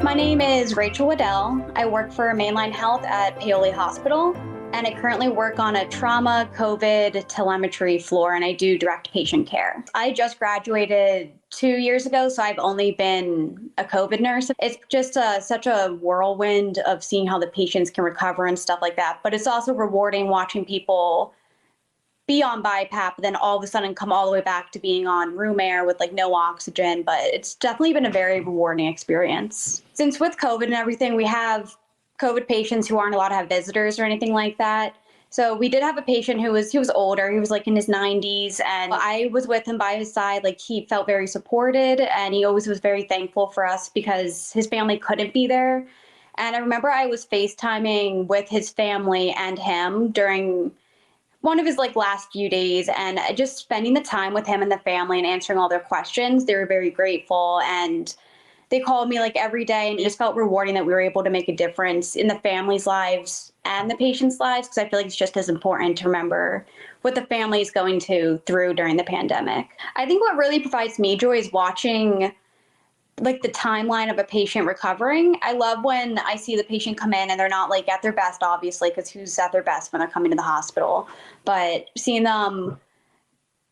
My name is Rachael Waddell. I work for Mainline Health at Paoli Hospital, and I currently work on a trauma, COVID, telemetry floor, and I do direct patient care. I just graduated 2 years ago, so I've only been a COVID nurse. It's just such a whirlwind of seeing how the patients can recover and stuff like that, but it's also rewarding watching people be on BiPAP, but then all of a sudden come all the way back to being on room air with like no oxygen. But it's definitely been a very rewarding experience. Since with COVID and everything, we have COVID patients who aren't allowed to have visitors or anything like that. So we did have a patient who was older. He was like in his 90s, and I was with him by his side. Like, he felt very supported, and he always was very thankful for us because his family couldn't be there. And I remember I was FaceTiming with his family and him during one of his like last few days, and just spending the time with him and the family and answering all their questions. They were very grateful, and they called me like every day, and it just felt rewarding that we were able to make a difference in the families' lives and the patients' lives, because I feel like it's just as important to remember what the family is going through during the pandemic. I think what really provides me joy is watching like the timeline of a patient recovering. I love when I see the patient come in and they're not like at their best, obviously, because who's at their best when they're coming to the hospital, but seeing them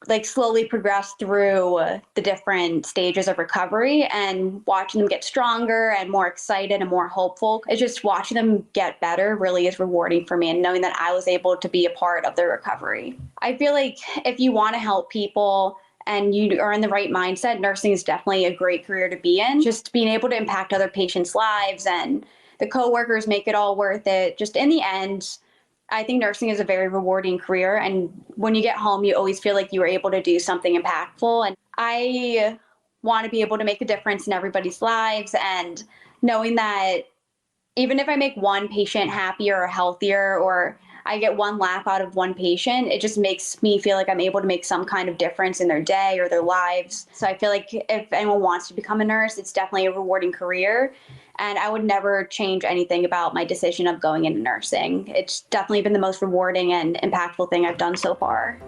like slowly progress through the different stages of recovery and watching them get stronger and more excited and more hopeful. It's just watching them get better really is rewarding for me, and knowing that I was able to be a part of their recovery. I feel like if you want to help people and you are in the right mindset, nursing is definitely a great career to be in. Just being able to impact other patients' lives and the coworkers make it all worth it. Just in the end, I think nursing is a very rewarding career. And when you get home, you always feel like you were able to do something impactful. And I want to be able to make a difference in everybody's lives, and knowing that even if I make one patient happier or healthier, or I get one laugh out of one patient, it just makes me feel like I'm able to make some kind of difference in their day or their lives. So I feel like if anyone wants to become a nurse, it's definitely a rewarding career. And I would never change anything about my decision of going into nursing. It's definitely been the most rewarding and impactful thing I've done so far.